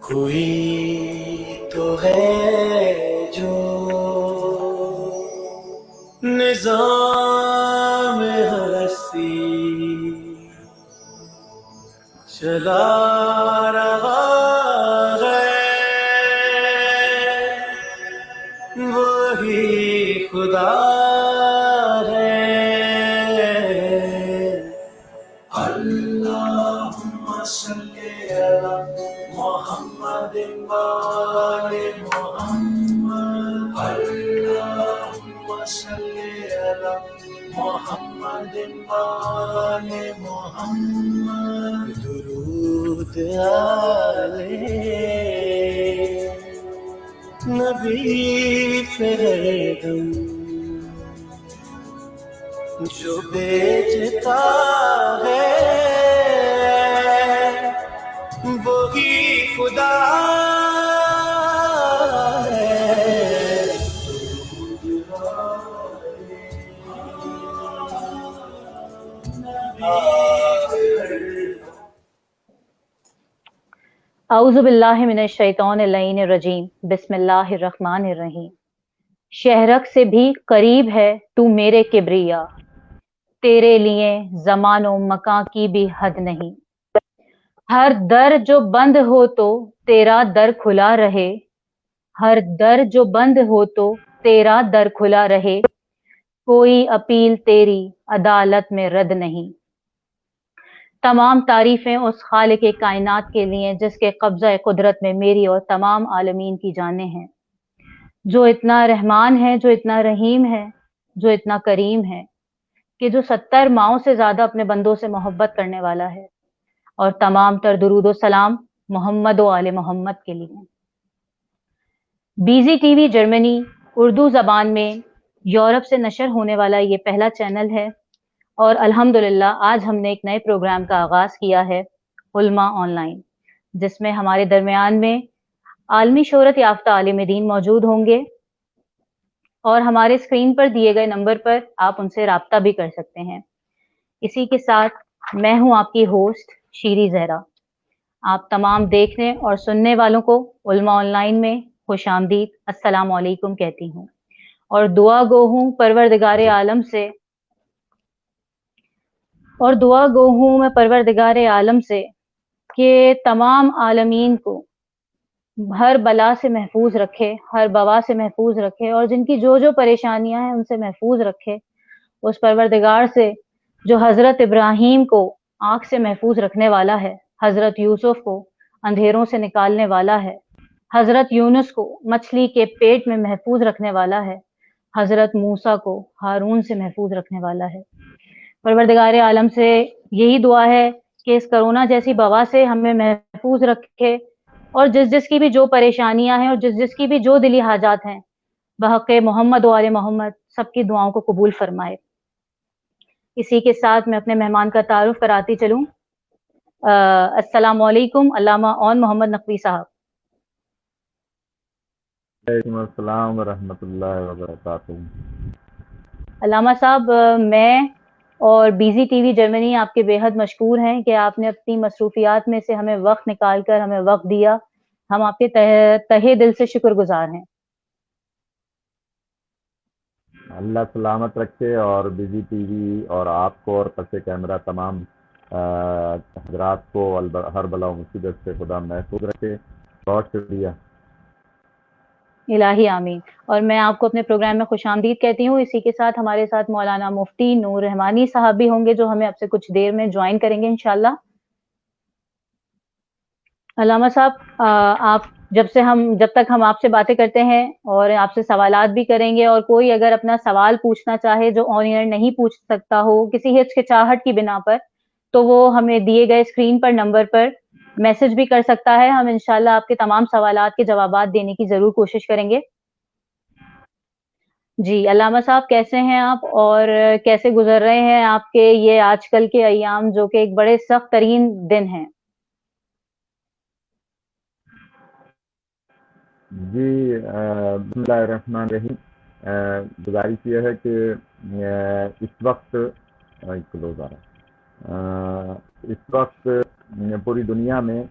کوئی تو ہے جو نظام ہستی چلا رہا ہے، وہی خدا ہے۔ اللہم صلی علی محمد وآل محمد، اللہم صلی علی محمد وآل محمد، درود آلے نبی پہ ہر دم جو بیچتا ہے وہی خدا ہے۔ اعوذ باللہ من الشیطان اللعین الرجیم، بسم اللہ الرحمن الرحیم۔ شہرک سے بھی قریب ہے تو میرے کبریا، تیرے لیے زمان و مکان کی بھی حد نہیں۔ ہر در جو بند ہو تو تیرا در کھلا رہے، ہر در جو بند ہو تو تیرا در کھلا رہے، کوئی اپیل تیری عدالت میں رد نہیں۔ تمام تعریفیں اس خالق کائنات کے لیے جس کے قبضہ قدرت میں میری اور تمام عالمین کی جانیں ہیں، جو اتنا رحمان ہے، جو اتنا رحیم ہے، جو اتنا کریم ہے کہ جو 70 ماؤں سے زیادہ اپنے بندوں سے محبت کرنے والا ہے۔ اور تمام تر درود و سلام محمد و آل محمد کے لیے۔ Busy T V Germany Urdu زبان میں یورپ سے نشر ہونے والا یہ پہلا چینل ہے، اور الحمدللہ آج ہم نے ایک نئے پروگرام کا آغاز کیا ہے، علماء آن لائن، جس میں ہمارے درمیان میں عالمی شہرت یافتہ عالم دین موجود ہوں گے، اور ہمارے اسکرین پر دیے گئے نمبر پر آپ ان سے رابطہ بھی کر سکتے ہیں۔ اسی کے ساتھ میں ہوں آپ کی ہوسٹ شیری زہرا۔ آپ تمام دیکھنے اور سننے والوں کو علماء آن لائن میں خوش آمدید، السلام علیکم کہتی ہوں، اور دعا گو ہوں میں پروردگار عالم سے کہ تمام عالمین کو ہر بلا سے محفوظ رکھے، ہر بوا سے محفوظ رکھے، اور جن کی جو جو پریشانیاں ہیں ان سے محفوظ رکھے۔ اس پروردگار سے جو حضرت ابراہیم کو آنکھ سے محفوظ رکھنے والا ہے، حضرت یوسف کو اندھیروں سے نکالنے والا ہے، حضرت یونس کو مچھلی کے پیٹ میں محفوظ رکھنے والا ہے، حضرت موسیٰ کو ہارون سے محفوظ رکھنے والا ہے۔ پروردگار عالم سے یہی دعا ہے کہ اس کرونا جیسی بوا سے ہمیں محفوظ رکھے، اور جس کی بھی جو پریشانیاں ہیں اور جس کی بھی جو دلی حاجات ہیں، بحق محمد و آل محمد سب کی دعاؤں کو قبول فرمائے۔ اسی کے ساتھ میں اپنے مہمان کا تعارف کراتی چلوں۔ السلام علیکم علامہ اون محمد نقوی صاحب۔ وعلیکم السلام ورحمۃ اللہ وبرکاتہ۔ علامہ صاحب، میں اور بیزی ٹی وی جرمنی آپ کے بے حد مشکور ہیں کہ آپ نے اپنی مصروفیات میں سے ہمیں وقت نکال کر ہمیں وقت دیا۔ ہم آپ کے تہہ دل سے شکر گزار ہیں۔ اللہ سلامت رکھے، اور بیزی ٹی وی اور آپ کو اور پس کیمرہ تمام حضرات کو ہر بلا و مصیبت سے خدا محفوظ رکھے۔ بہت شکریہ۔ الہی آمین۔ اور میں آپ کو اپنے پروگرام میں خوش آمدید کہتی ہوں۔ اسی کے ساتھ ہمارے ساتھ مولانا مفتی نور رحمانی صاحب بھی ہوں گے، جو ہمیں اب سے کچھ دیر میں جوائن کریں گے انشاءاللہ۔ علامہ صاحب، آپ جب تک ہم آپ سے باتیں کرتے ہیں اور آپ سے سوالات بھی کریں گے، اور کوئی اگر اپنا سوال پوچھنا چاہے جو آن ایئر نہیں پوچھ سکتا ہو کسی ہچکچاہٹ کی بنا پر، تو وہ ہمیں دیے گئے اسکرین پر نمبر پر میسج بھی کر سکتا ہے۔ ہم انشاءاللہ آپ کے تمام سوالات کے جوابات دینے کی ضرور کوشش کریں گے۔ جی علامہ صاحب، کیسے ہیں آپ، اور کیسے گزر رہے ہیں آپ کے یہ آج کل کے ایام جو کہ ایک بڑے سخت ترین دن ہیں؟ جی، بسم اللہ الرحمن الرحیم۔ گزارش یہ ہے کہ اس وقت پوری دنیا میں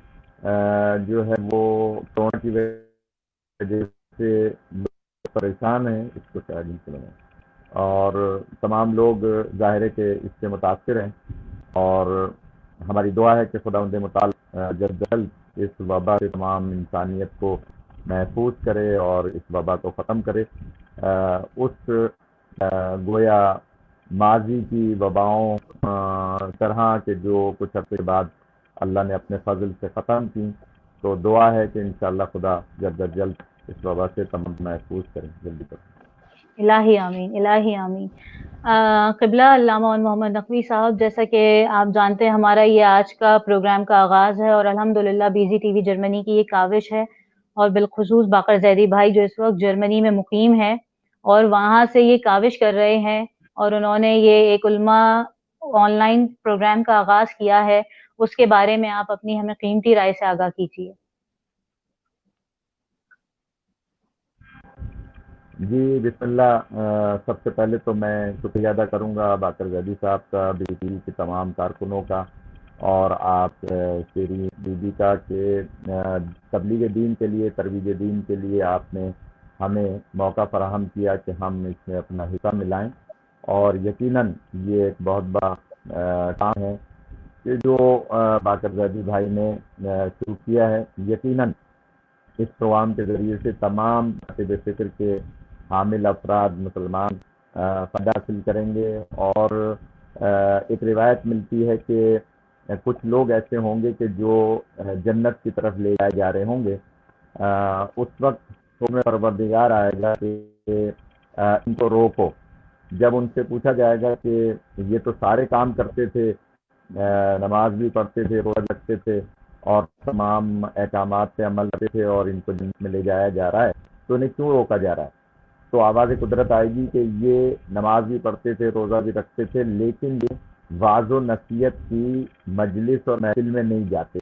جو ہے وہ کورونا کی وجہ سے لوگ پریشان ہیں، اس کو شاید نہیں سنا ہے، اور تمام لوگ ظاہر ہے کہ اس سے متاثر ہیں، اور ہماری دعا ہے کہ خداوند متعال جلد جلد اس وبا سے تمام انسانیت کو محفوظ کرے اور اس وبا کو ختم کرے۔ اس گویا ماضی کی وباؤں طرح کے جو کچھ عرصے بعد اللہ نے اپنے فضل سے ختم کی، تو دعا ہے کہ انشاءاللہ خدا جلد از جلد اس وبا سے تمام محفوظ کریں جلدی تک۔ الہی آمین، الہی آمین۔ قبلہ علامہ محمد نقوی صاحب، جیسا کہ آپ جانتے ہیں ہمارا یہ آج کا پروگرام کا آغاز ہے، اور الحمدللہ بیزی ٹی وی جرمنی کی یہ کاوش ہے، اور بالخصوص باقر زیدی بھائی جو اس وقت جرمنی میں مقیم ہے اور وہاں سے یہ کاوش کر رہے ہیں، اور انہوں نے یہ ایک علماء آن لائن پروگرام کا آغاز کیا ہے، اس کے بارے میں آپ اپنی ہمیں قیمتی رائے سے آگاہ کیجیے۔ جی بسم اللہ۔ سب سے پہلے تو میں شکریہ ادا کروں گا باقر زیدی صاحب کا، بی ٹی وی کے تمام کارکنوں کا، اور آپ شیریں بی بی کا، کہ تبلیغ دین کے لیے، ترویج دین کے لیے آپ نے ہمیں موقع فراہم کیا کہ ہم اس میں اپنا حصہ ملائیں، اور یقیناً یہ ایک بہت بڑا کام ہے کہ جو باقر زیدی بھائی نے شروع کیا ہے۔ یقیناً اس پروگرام کے ذریعے سے تمام بے فکر کے حامل افراد مسلمان فائدہ حاصل کریں گے، اور ایک روایت ملتی ہے کہ کچھ لوگ ایسے ہوں گے کہ جو جنت کی طرف لے جائے جا رہے ہوں گے۔ اس وقت حکم پروردگار آئے گا کہ ان کو روکو۔ جب ان سے پوچھا جائے گا کہ یہ تو سارے کام کرتے تھے، نماز بھی پڑھتے تھے، روزہ رکھتے تھے، اور تمام احکامات پہ عمل کرتے تھے، اور ان کو جنت میں لے جایا جا رہا ہے، تو انہیں کیوں روکا جا رہا ہے؟ تو آواز قدرت آئے گی کہ یہ نماز بھی پڑھتے تھے، روزہ بھی رکھتے تھے، لیکن یہ واعظ و نصیحت کی مجلس اور محفل میں نہیں جاتے،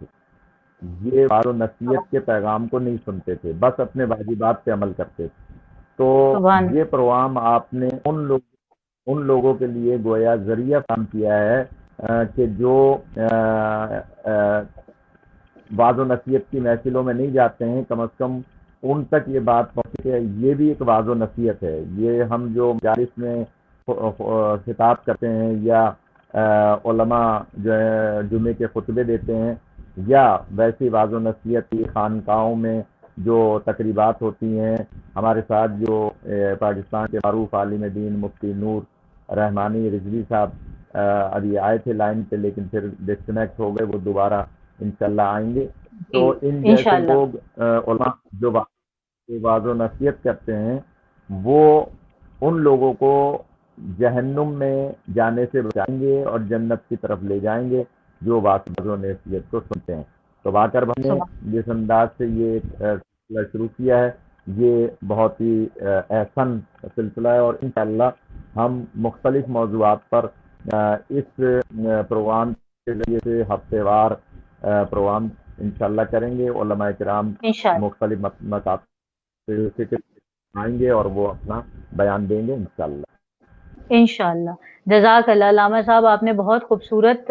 یہ واعظ و نصیحت کے پیغام کو نہیں سنتے تھے، بس اپنے واجبات پہ عمل کرتے تھے۔ تو سبحان یہ پروگرام آپ نے ان لوگوں کے لیے گویا ذریعہ کام کیا ہے کہ جو واعظ و نصیحت کی محفلوں میں نہیں جاتے ہیں، کم از کم ان تک یہ بات پہنچے۔ یہ بھی ایک واعظ و نصیحت ہے۔ یہ ہم جو مجالس میں خطاب کرتے ہیں، یا علماء جو ہے جمعے کے خطبے دیتے ہیں، یا ویسی واعظ و نصیحت کی خانقاہوں میں جو تقریبات ہوتی ہیں، ہمارے ساتھ جو پاکستان کے معروف عالم دین مفتی نور رحمانی رضوی صاحب ابھی آئے تھے لائن پہ، لیکن پھر ڈسکنیکٹ ہو گئے، وہ دوبارہ انشاءاللہ آئیں گے۔ تو ان جیسے انشاءاللہ۔ لوگ علماء جو واعظ و نصیحت کرتے ہیں، وہ ان لوگوں کو جہنم میں جانے سے بچائیں گے اور جنت کی طرف لے جائیں گے جو واعظ و نصیحت کو سنتے ہیں۔ تو باقر بھائی نے جس انداز سے یہ سلسلہ شروع کیا ہے، یہ بہت ہی احسن سلسلہ ہے، اور انشاءاللہ ہم مختلف موضوعات پر اس پروگرام کے ذریعے سے ہفتے وار پروگرام انشاءاللہ کریں گے۔ علماء کرام انشاءاللہ مختلف مقاصد سے فکر آئیں گے اور وہ اپنا بیان دیں گے انشاءاللہ۔ انشاءاللہ۔ جزاک اللہ علامہ صاحب، آپ نے بہت خوبصورت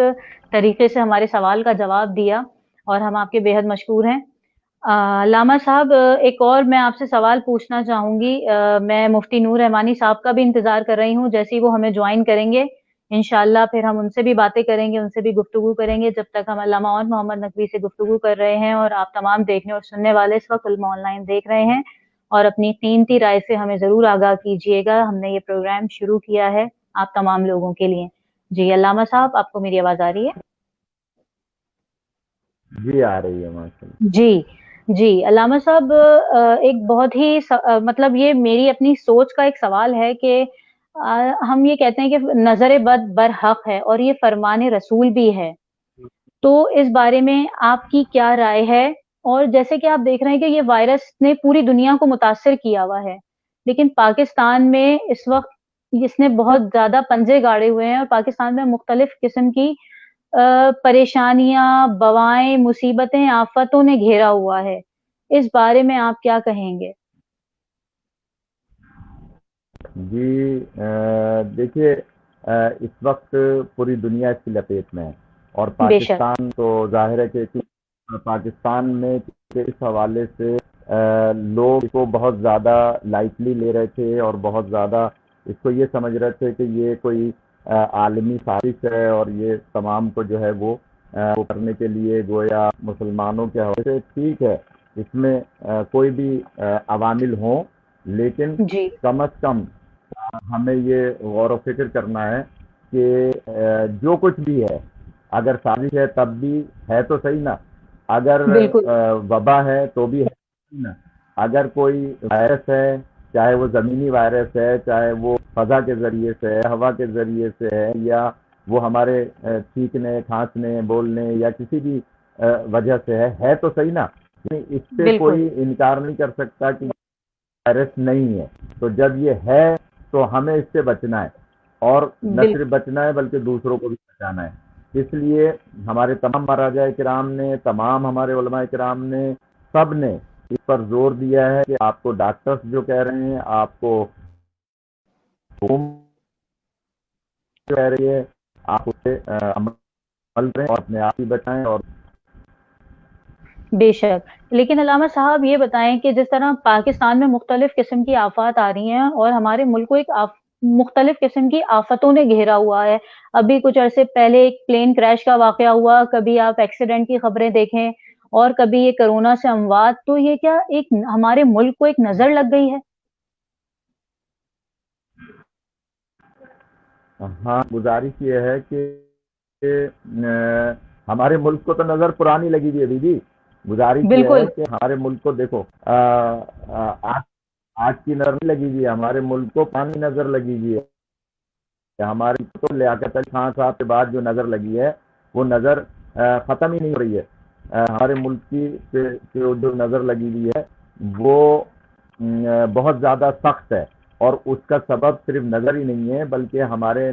طریقے سے ہمارے سوال کا جواب دیا، اور ہم آپ کے بے حد مشکور ہیں۔ علامہ صاحب، ایک اور میں آپ سے سوال پوچھنا چاہوں گی۔ میں مفتی نور رحمانی صاحب کا بھی انتظار کر رہی ہوں، جیسے ہی وہ ہمیں جوائن کریں گے انشاءاللہ پھر ہم ان سے بھی باتیں کریں گے، ان سے بھی گفتگو کریں گے۔ جب تک ہم علامہ اور محمد نقوی سے گفتگو کر رہے ہیں، اور آپ تمام دیکھنے اور سننے والے اس وقت علماء آن لائن دیکھ رہے ہیں، اور اپنی قیمتی رائے سے ہمیں ضرور آگاہ کیجیے گا۔ ہم نے یہ پروگرام شروع کیا ہے آپ تمام لوگوں کے لیے۔ جی علامہ صاحب، آپ کو میری آواز آ رہی ہے؟ جی آ رہی ہے ماشاءاللہ۔ جی جی علامہ صاحب، ایک بہت ہی مطلب یہ میری اپنی سوچ کا ایک سوال ہے کہ ہم یہ کہتے ہیں کہ نظر بد برحق ہے، اور یہ فرمان رسول بھی ہے، تو اس بارے میں آپ کی کیا رائے ہے؟ اور جیسے کہ آپ دیکھ رہے ہیں کہ یہ وائرس نے پوری دنیا کو متاثر کیا ہوا ہے، لیکن پاکستان میں اس وقت اس نے بہت زیادہ پنجے گاڑے ہوئے ہیں، اور پاکستان میں مختلف قسم کی پریشانیاں، بوائیں، مصیبتیں، آفتوں نے گھیرا ہوا ہے۔ اس بارے میں آپ کیا کہیں گے؟ جی دیکھیے، اس وقت پوری دنیا اس کی لپیٹ میں ہے، اور بے شک۔ پاکستان تو ظاہر ہے کہ پاکستان میں اس حوالے سے لوگ اس کو بہت زیادہ لائٹلی لے رہے تھے اور بہت زیادہ اس کو یہ سمجھ رہے تھے کہ یہ کوئی عالمی سازش ہے اور یہ تمام کو جو ہے وہ کرنے کے لیے گویا مسلمانوں کے حوالے سے ٹھیک ہے، اس میں کوئی بھی عوامل ہوں، لیکن جی کم از کم ہمیں یہ غور و فکر کرنا ہے کہ جو کچھ بھی ہے، اگر سازش ہے تب بھی ہے تو صحیح نا، اگر بالکل وبا ہے تو بھی ہے نا، اگر کوئی وائرس ہے، چاہے وہ زمینی وائرس ہے، چاہے وہ فضا کے ذریعے سے ہے، ہوا کے ذریعے سے ہے، یا وہ ہمارے چھینکنے کھانسنے بولنے یا کسی بھی وجہ سے ہے تو صحیح نا، اس سے بالکل کوئی انکار نہیں کر سکتا کہ وائرس نہیں ہے۔ تو جب یہ ہے تو ہمیں اس سے بچنا ہے، اور نہ بالکل صرف بچنا ہے بلکہ دوسروں کو بھی بچانا ہے۔ اس لیے ہمارے تمام مہاراجہ کرام نے، تمام ہمارے علماء کرام نے، سب نے اس پر زور دیا ہے کہ آپ کو ڈاکٹرز جو کہہ رہے ہیں، آپ کو حکومت کہہ رہی ہے، آپ اس سے عمل کریں اور اپنے آپ ہی بچائیں۔ اور بے شک، لیکن علامہ صاحب یہ بتائیں کہ جس طرح پاکستان میں مختلف قسم کی آفات آ رہی ہیں اور ہمارے ملک کو ایک مختلف قسم کی آفتوں نے گھیرا ہوا ہے، ابھی کچھ عرصے پہلے ایک پلین کریش کا واقعہ ہوا، کبھی آپ ایکسیڈنٹ کی خبریں دیکھیں اور کبھی یہ کرونا سے اموات، تو یہ کیا ایک ہمارے ملک کو ایک نظر لگ گئی ہے؟ ہاں، گزارش یہ ہے کہ ہمارے ملک کو تو نظر پرانی لگی ہوئی ہے دیدی، گزارش یہ بالکل ہے کہ ہمارے ملک کو دیکھو، آج آج کی نظر نہیں لگی ہوئی ہے، ہمارے ملک کو پرانی نظر لگی ہوئی ہے۔ ہماری تو لیاقت علی خان صاحب کے بعد جو نظر لگی ہے وہ نظر ختم ہی نہیں ہو رہی ہے۔ ہمارے ملک کی جو نظر لگی ہوئی ہے وہ بہت زیادہ سخت ہے، اور اس کا سبب صرف نظر ہی نہیں ہے بلکہ ہمارے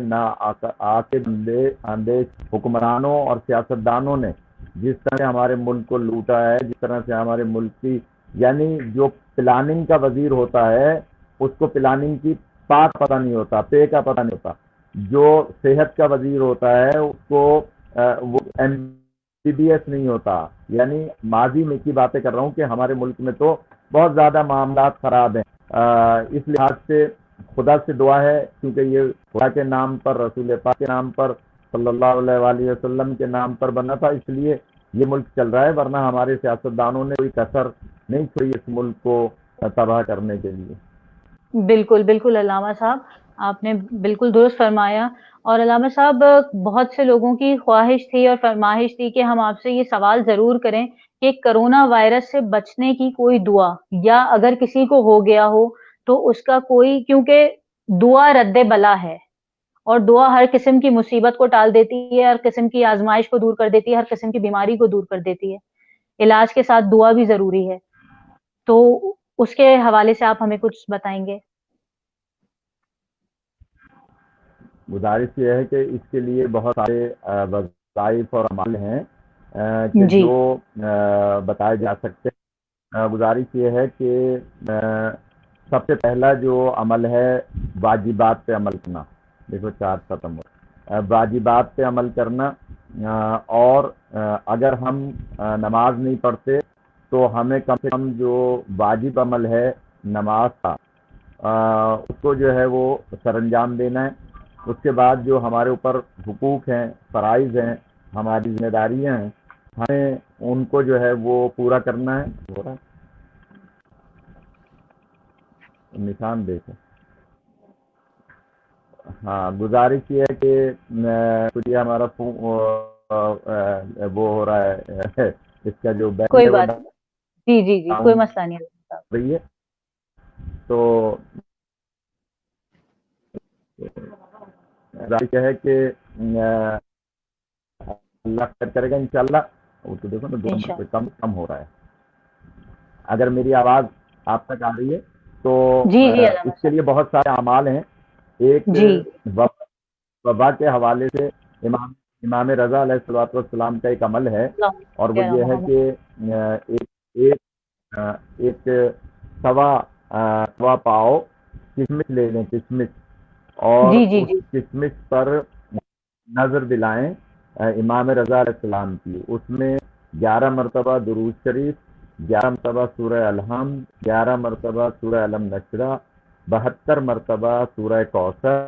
اندیش حکمرانوں اور سیاستدانوں نے جس طرح سے ہمارے ملک کو لوٹا ہے، جس طرح سے ہمارے ملک کی، یعنی جو پلاننگ کا وزیر ہوتا ہے اس کو پلاننگ کی پاک پتہ نہیں ہوتا، پے کا پتہ نہیں ہوتا، جو صحت کا وزیر ہوتا ہے اس کو وہ ایم بی بی ایس نہیں ہوتا۔ یعنی ماضی میں کی باتیں کر رہا ہوں کہ ہمارے ملک میں تو بہت زیادہ معاملات خراب ہیں۔ اس لحاظ سے خدا سے دعا ہے، کیونکہ یہ خدا کے نام پر، رسول پاک کے نام پر، صلی اللہ علیہ وآلہ وسلم کے نام پر بنا تھا، اس لیے یہ ملک چل رہا ہے، ورنہ ہمارے سیاستدانوں نے کوئی کسر نہیں چھوڑی اس ملک کو تباہ کرنے کے لیے۔ بالکل بالکل علامہ صاحب، آپ نے بالکل درست فرمایا۔ اور علامہ صاحب، بہت سے لوگوں کی خواہش تھی اور فرمائش تھی کہ ہم آپ سے یہ سوال ضرور کریں کہ کرونا وائرس سے بچنے کی کوئی دعا، یا اگر کسی کو ہو گیا ہو تو اس کا کوئی، کیونکہ دعا رد بلا ہے، اور دعا ہر قسم کی مصیبت کو ٹال دیتی ہے، ہر قسم کی آزمائش کو دور کر دیتی ہے، ہر قسم کی بیماری کو دور کر دیتی ہے، علاج کے ساتھ دعا بھی ضروری ہے، تو اس کے حوالے سے آپ ہمیں کچھ بتائیں گے؟ گزارش یہ ہے کہ اس کے لیے بہت سارے وظائف اور عمل ہیں کہ جی جو بتائے جا سکتے ہیں۔ گزارش یہ ہے کہ سب سے پہلا جو عمل ہے واجبات پہ عمل کرنا۔ دیکھو چار ختم ہو، واجبات پہ عمل کرنا، اور اگر ہم نماز نہیں پڑھتے تو ہمیں کم سے کم جو واجب عمل ہے نماز کا، اس کو جو ہے وہ سر انجام دینا ہے۔ اس کے بعد جو ہمارے اوپر حقوق ہیں، فرائض ہیں، ہماری ذمہ داریاں ہیں، ہمیں ان کو جو ہے وہ پورا کرنا ہے۔ نشان دیکھیں، ہاں، گزارش یہ ہے کہ کچھ یہ ہمارا وہ ہو رہا ہے، اس کا جو بینڈ کوئی ہے وہ بات نہیں، جی جی جی، کوئی ڈاؤن مسئلہ نہیں علامہ صاحب۔ رہی ہے، تو گزارش یہ ہے کہ اللہ خیر کرے گا انشاءاللہ۔ وہ تو دیکھو نا 2 نمبر پہ انشاءاللہ کم ہو رہا ہے۔ اگر میری آواز آپ تک آ رہی ہے تو جی جی علامہ اس کے لیے صاحب، بہت سارے اعمال ہیں۔ ایک جی وبا کے حوالے سے امام رضا علیہ السلام کا ایک عمل ہے، اللہم اور صل وہ علی یہ ہے محمد۔ کہ ایک سوا پاؤ کشمش لے لیں، کشمش، اور جی جی اس جی کشمش پر نظر دلائیں امام رضا علیہ السلام کی۔ اس میں 11 مرتبہ درود شریف، 11 مرتبہ سورہ الحمد، 11 مرتبہ سورہ علم نشرہ، 72 مرتبہ سورہ کوثر،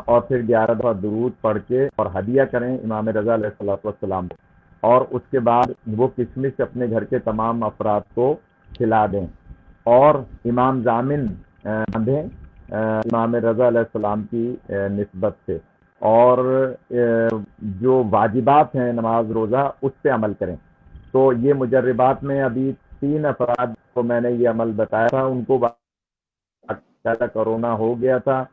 اور پھر 11 دفعہ درود پڑھ کے اور ہدیہ کریں امام رضا علیہ الصلوۃ والسلام کو، اور اس کے بعد وہ کشمش اپنے گھر کے تمام افراد کو کھلا دیں، اور امام ضامن باندھیں امام رضا علیہ السلام کی نسبت سے، اور جو واجبات ہیں نماز روزہ اس پہ عمل کریں۔ تو یہ مجربات میں ابھی 3 افراد کو میں نے یہ عمل بتایا تھا، ان کو کرونا ہو گیا تھا،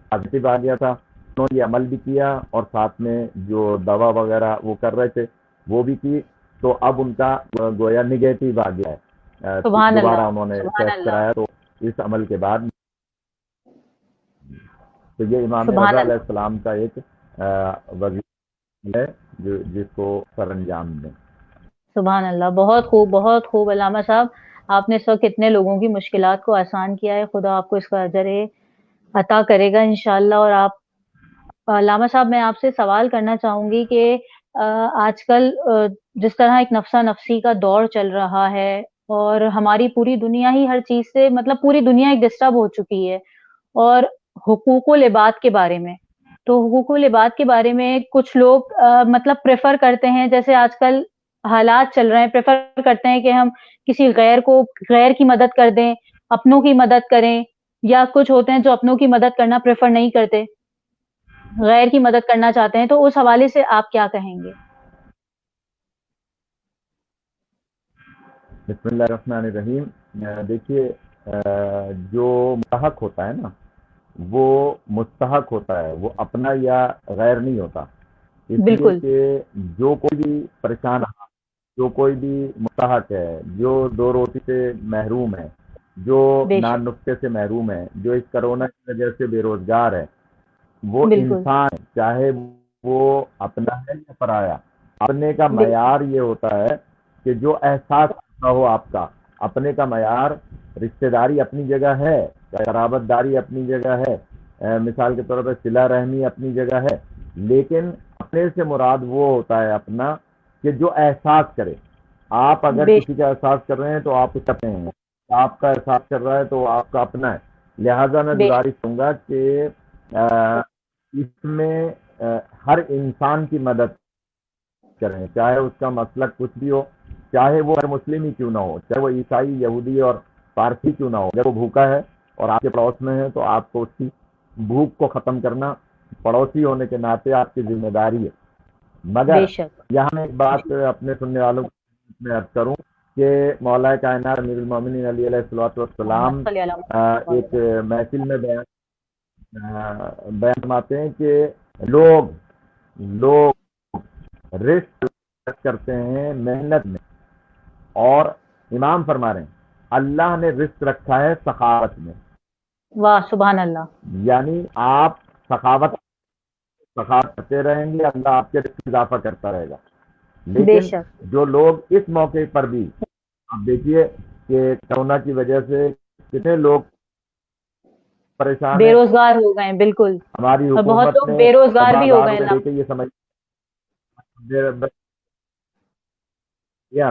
پازیٹیو آ گیا تھا، انہوں نے یہ عمل بھی کیا اور ساتھ میں جو دوا وغیرہ وہ کر رہے تھے وہ بھی کی، تو اب ان کا گویا نگیٹو آ گیا ہے، سبحان دوبارہ اللہ، انہوں نے سبحان ٹیسٹ اللہ، کرایا، تو اس عمل کے بعد تو یہ امام سبحان رضا علیہ اللہ، السلام کا ایک وظیفہ ہے جس کو سر انجام دیں۔ سبحان اللہ، بہت خوب علامہ صاحب، آپ نے اس وقت کتنے لوگوں کی مشکلات کو آسان کیا ہے، خدا آپ کو اس کا اجر عطا کرے گا انشاءاللہ۔ اور آپ علامہ صاحب، میں آپ سے سوال کرنا چاہوں گی کہ آج کل جس طرح ایک نفسا نفسی کا دور چل رہا ہے اور ہماری پوری دنیا ہی ہر چیز سے مطلب پوری دنیا ایک ڈسٹرب ہو چکی ہے، اور حقوق و لباد کے بارے میں، تو حقوق و لباد کے بارے میں کچھ لوگ مطلب پریفر کرتے ہیں، جیسے آج کل حالات چل رہے ہیں، پریفر کرتے ہیں کہ ہم کسی غیر کی مدد کر دیں، اپنوں کی مدد کریں، یا کچھ ہوتے ہیں جو اپنوں کی مدد کرنا پریفر نہیں کرتے، غیر کی مدد کرنا چاہتے ہیں، تو اس حوالے سے آپ کیا کہیں گے؟ بسم اللہ الرحمن الرحیم۔ دیکھیے، جو مستحق ہوتا ہے نا وہ مستحق ہوتا ہے، وہ اپنا یا غیر نہیں ہوتا، اس لیے بالکل، کہ جو کوئی بھی پریشان، جو کوئی بھی مستحق ہے، جو 2 روٹی سے محروم ہے، جو بے نان شک، نسخے سے محروم ہے، جو اس کرونا کی وجہ سے بے روزگار ہے، وہ بالکل، انسان چاہے وہ اپنا ہے یا پرایا، اپنے کا بالکل، معیار یہ ہوتا ہے کہ جو احساس ہوتا ہو آپ کا، اپنے کا معیار، رشتہ داری اپنی جگہ ہے، قرابت داری اپنی جگہ ہے، مثال کے طور پر صلہ رحمی اپنی جگہ ہے، لیکن اپنے سے مراد وہ ہوتا ہے اپنا کہ جو احساس کرے۔ آپ اگر بے کسی کا احساس کر رہے ہیں تو آپ اس اپنے ہیں، آپ کا احساس کر رہا ہے تو آپ کا اپنا ہے، لہذا میں بے گزارش کروں گا کہ اس میں ہر انسان کی مدد کریں، چاہے اس کا مسلک کچھ بھی ہو، چاہے وہ ہر مسلم ہی کیوں نہ ہو، چاہے وہ عیسائی، یہودی اور پارسی کیوں نہ ہو، اگر وہ بھوکا ہے اور آپ کے پڑوس میں ہے تو آپ کو اس کی بھوک کو ختم کرنا پڑوسی ہونے کے ناطے آپ کی ذمہ داری ہے۔ مگر بے شک، یہاں میں ایک بات اپنے سننے والوں میں عرض کروں کہ مولا کائنات امیر المومنین علی علیہ الصلوۃ محمد والسلام صلی اللہ علیہ ایک وسلم، محفل میں بیان فرماتے ہیں کہ لوگ رزق کرتے ہیں محنت میں، اور امام فرما رہے ہیں اللہ نے رزق رکھا ہے سخاوت میں، واہ سبحان اللہ، یعنی آپ سخاوت کرتے رہیں گے، اللہ آپ کے رزق میں اضافہ کرتا رہے گا۔ بے لیکن شک، جو لوگ اس موقع پر بھی، آپ دیکھیے کہ کورونا کی وجہ سے کتنے لوگ پریشان بے ہیں، روزگار ہو گئے ہیں، بالکل، ہماری اور بہت حکومت لوگ نے بے روزگار بھی ہو 10,000 گئے ہیں روپے دے کے علامہ۔ یہ سمجھ،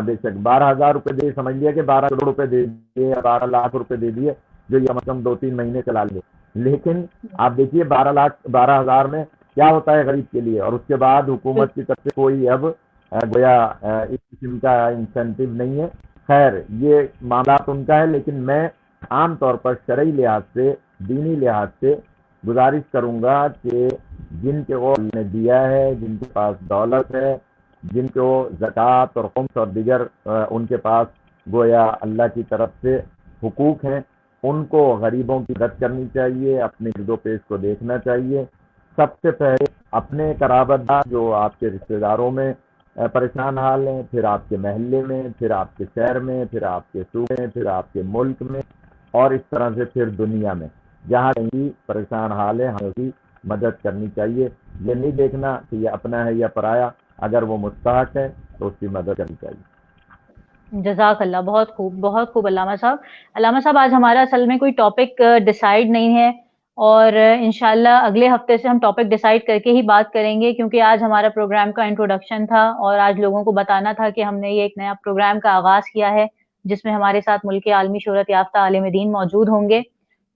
بے شک 12,000 روپے دے سمجھ لیا کہ 12 کروڑ روپے دے دیے یا 12 لاکھ روپے دے دیے، جو یہ کم 2-3 مہینے چلا لیے، لیکن آپ دیکھیے 12,000 میں کیا ہوتا ہے غریب کے لیے، اور اس کے بعد حکومت کی طرف سے کوئی اب گویا اس قسم کا انسینٹیو نہیں ہے۔ خیر، یہ معاملات ان کا ہے، لیکن میں عام طور پر شرعی لحاظ سے، دینی لحاظ سے گزارش کروں گا کہ جن کے وہ نے دیا ہے، جن کے پاس دولت ہے، جن کو زکوٰۃ اور خمس اور دیگر ان کے پاس گویا اللہ کی طرف سے حقوق ہیں، ان کو غریبوں کی مدد کرنی چاہیے، اپنے گرد و پیش کو دیکھنا چاہیے۔ سب سے پہلے اپنے قرابت دار جو آپ کے رشتہ داروں میں پریشان حال ہیں، پھر آپ کے محلے میں، پھر آپ کے شہر میں، پھر آپ کے صوبے میں، پھر آپ کے ملک میں، اور اس طرح سے پھر دنیا میں جہاں کہیں پریشان حال ہے، ہمیں اس کی مدد کرنی چاہیے۔ یہ نہیں دیکھنا کہ یہ اپنا ہے یا پرایا، اگر وہ مستحق ہے تو اس کی مدد کرنی چاہیے۔ جزاک اللہ، بہت خوب علامہ صاحب۔ علامہ صاحب، آج ہمارا اصل میں کوئی ٹاپک ڈیسائیڈ نہیں ہے، اور انشاءاللہ اگلے ہفتے سے ہم ٹاپک ڈیسائیڈ کر کے ہی بات کریں گے، کیونکہ آج ہمارا پروگرام کا انٹروڈکشن تھا اور آج لوگوں کو بتانا تھا کہ ہم نے یہ ایک نیا پروگرام کا آغاز کیا ہے جس میں ہمارے ساتھ ملک عالمی شہرت یافتہ عالم دین موجود ہوں گے.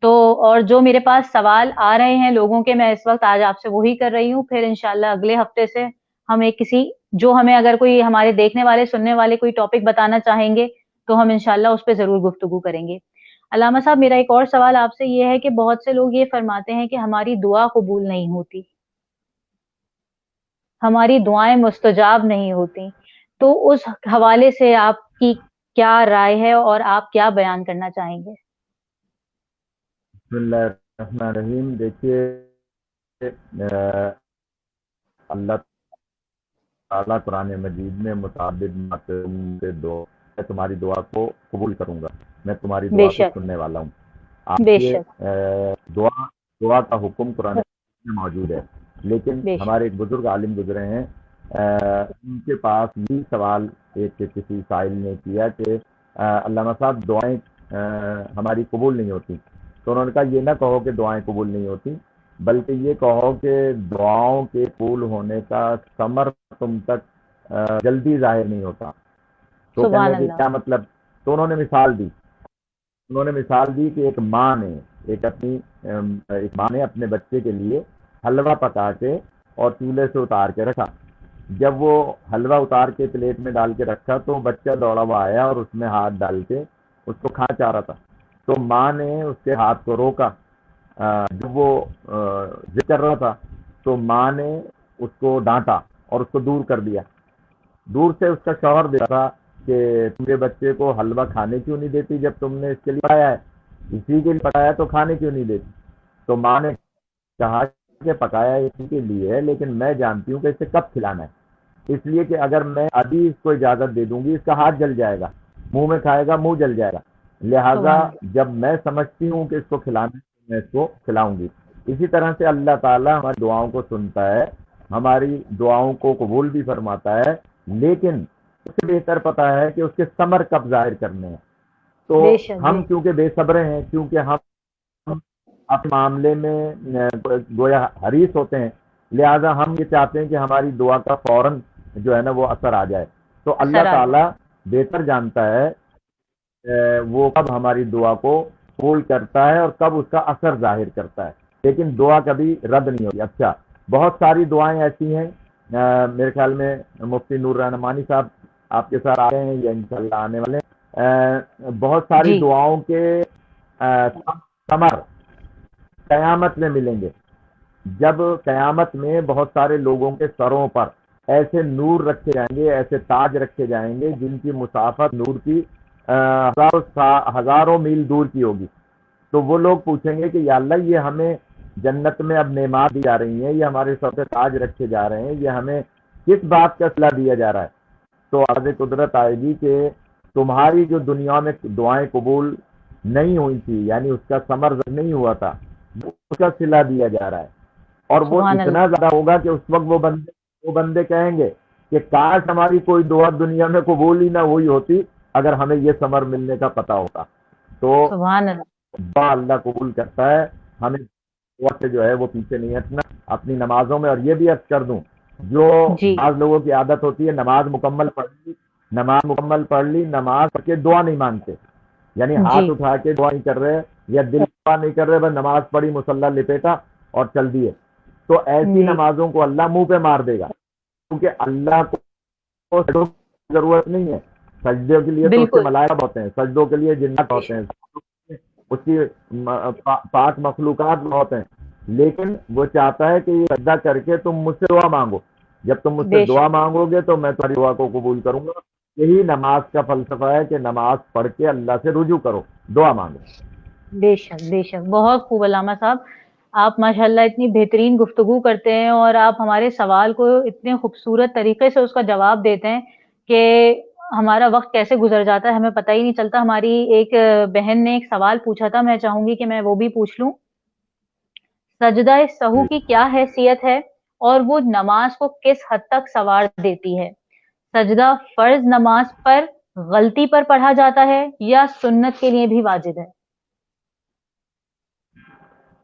تو اور جو میرے پاس سوال آ رہے ہیں لوگوں کے، میں اس وقت آج آپ سے وہی کر رہی ہوں. پھر انشاءاللہ اگلے ہفتے سے ہم ایک کسی جو ہمیں اگر کوئی ہمارے دیکھنے والے سننے والے کوئی ٹاپک بتانا چاہیں گے تو ہم انشاءاللہ اس پہ ضرور گفتگو کریں گے. علامہ صاحب، میرا ایک اور سوال آپ سے یہ ہے کہ بہت سے لوگ یہ فرماتے ہیں کہ ہماری دعا قبول نہیں ہوتی، ہماری دعائیں مستجاب نہیں ہوتی، تو اس حوالے سے آپ کی کیا رائے ہے اور آپ کیا بیان کرنا چاہیں گے؟ بسم اللہ الرحمن الرحیم. دیکھیے اللہ تعالیٰ قرآن مجید میں متعدد سے میں تمہاری دعا کو قبول کروں گا، میں تمہاری بے دعا کو شک، سننے والا ہوں. آپ بے یہ شک، دعا کا حکم قرآن مجید میں موجود ہے، لیکن بے شک. ہمارے ایک بزرگ عالم گزرے ہیں، ان کے پاس یہ سوال ایک کسی سائل نے کیا کہ علامہ صاحب دعائیں ہماری قبول نہیں ہوتی. تو انہوں نے کہا یہ نہ کہو کہ دعائیں قبول نہیں ہوتی، بلکہ یہ کہو کہ دعاؤں کے قبول ہونے کا ثمر تم تک جلدی ظاہر نہیں ہوتا. تو کہنے سبحان لگے اللہ. کیا مطلب؟ تو انہوں نے مثال دی کہ ایک ماں نے اپنے بچے کے لیے حلوہ پکا کے اور چولہے سے اتار کے رکھا. جب وہ حلوہ اتار کے پلیٹ میں ڈال کے رکھا تو بچہ دوڑا ہوا آیا اور اس میں ہاتھ ڈال کے اس کو کھانا چاہ رہا تھا. تو ماں نے اس کے ہاتھ کو روکا. جب وہ ضد کر رہا تھا تو ماں نے اس کو ڈانٹا اور اس کو دور کر دیا. دور سے اس کا شوہر دیکھا تھا کہ تمہارے بچے کو حلوہ کھانے کیوں نہیں دیتی، جب تم نے اس کے لیے پکایا ہے، اسی کے لیے پکایا تو کھانے کیوں نہیں دیتی؟ تو ماں نے کہا کہ پکایا اسی کے لیے ہے، لیکن میں جانتی ہوں کہ اسے کب کھلانا ہے، اس لیے کہ اگر میں ابھی اس کو اجازت دے دوں گی اس کا ہاتھ جل جائے گا، منہ میں کھائے گا منہ جل جائے گا، لہٰذا سبحان اللہ. جب میں سمجھتی ہوں کہ اس کو کھلانا ہے میں اس کو کھلاؤں گی. اسی طرح سے اللہ تعالیٰ ہماری دعاؤں کو سنتا ہے، ہماری دعاؤں کو قبول بھی فرماتا ہے، لیکن اس سے بہتر پتا ہے کہ اس کے ثمر کب ظاہر کرنے ہیں. تو بے شک، بے ہم کیونکہ بے صبر ہیں، کیونکہ ہم اپنے معاملے میں گویا حریص ہوتے ہیں، لہذا ہم یہ چاہتے ہیں کہ ہماری دعا کا فوراً جو ہے نا وہ اثر آ جائے. تو اللہ اثر آ جائے. تعالیٰ بہتر جانتا ہے وہ کب ہماری دعا کو قبول کرتا ہے اور کب اس کا اثر ظاہر کرتا ہے، لیکن دعا کبھی رد نہیں ہوتی. اچھا، بہت ساری دعائیں ایسی ہیں، میرے خیال میں مفتی نور رحمانی صاحب آپ کے ساتھ آ رہے ہیں یا انشاءاللہ آنے والے ہیں، بہت ساری جی. دعاؤں کے ثمر قیامت میں ملیں گے. جب قیامت میں بہت سارے لوگوں کے سروں پر ایسے نور رکھے جائیں گے، ایسے تاج رکھے جائیں گے جن کی مسافت نور کی ہزاروں میل دور کی ہوگی. تو وہ لوگ پوچھیں گے کہ یا اللہ یہ ہمیں جنت میں اب نعمات دی جا رہی ہیں، یہ ہمارے سر پہ تاج رکھے جا رہے ہیں، یہ ہمیں کس بات کا صلہ دیا جا رہا ہے؟ تو عرض قدرت آئے گی کہ تمہاری جو دنیا میں دعائیں قبول نہیں ہوئی تھی، یعنی اس کا ثمر نہیں ہوا تھا، اس کا صلہ دیا جا رہا ہے. اور وہ سبحان اللہ. اتنا زیادہ ہوگا کہ اس وقت وہ بندے کہیں گے کہ کاش ہماری کوئی دعا دنیا میں قبول ہی نہ ہوئی ہوتی اگر ہمیں یہ ثمر ملنے کا پتہ ہوتا. تو سبحان اللہ. دعا اللہ قبول کرتا ہے، ہمیں دعا سے جو ہے وہ پیچھے نہیں ہٹنا اپنی نمازوں میں. اور یہ بھی عرض کر دوں، جو جی. بعض لوگوں کی عادت ہوتی ہے نماز مکمل پڑھ لی نماز پڑھ کے دعا نہیں مانگتے، یعنی جی. ہاتھ اٹھا کے دعا نہیں کر رہے یا دل دعا نہیں کر رہے، بس نماز پڑھی مصلی لپیٹا اور چل دیے. تو ایسی جی. نمازوں کو اللہ منہ پہ مار دے گا، کیونکہ اللہ کو سجدوں کی ضرورت نہیں ہے. سجدوں کے لیے تو اس کے بالکل. ملائکہ ہوتے ہیں، سجدوں کے لیے جنات بے ہوتے ہیں، شک. اس کی پاک مخلوقات ہوتے ہیں، لیکن وہ چاہتا ہے کہ یہ سجدہ کر کے تم مجھ سے دعا مانگو. جب تم مجھ سے بے دعا شک. مانگو گے تو میں تمہاری دعا کو قبول کروں گا. یہی نماز کا فلسفہ ہے کہ نماز پڑھ کے اللہ سے رجوع کرو، دعا مانگو. بے شک، بے شک. بہت خوب علامہ صاحب، آپ ماشاءاللہ اتنی بہترین گفتگو کرتے ہیں اور آپ ہمارے سوال کو اتنے خوبصورت طریقے سے اس کا جواب دیتے ہیں کہ ہمارا وقت کیسے گزر جاتا ہے ہمیں پتہ ہی نہیں چلتا. ہماری ایک بہن نے ایک سوال پوچھا تھا، میں چاہوں گی کہ میں وہ بھی پوچھ لوں. سجدہ سہو کی کیا حیثیت ہے اور وہ نماز کو کس حد تک سنوار دیتی ہے؟ سجدہ فرض نماز پر غلطی پر پڑھا جاتا ہے یا سنت کے لیے بھی واجب ہے؟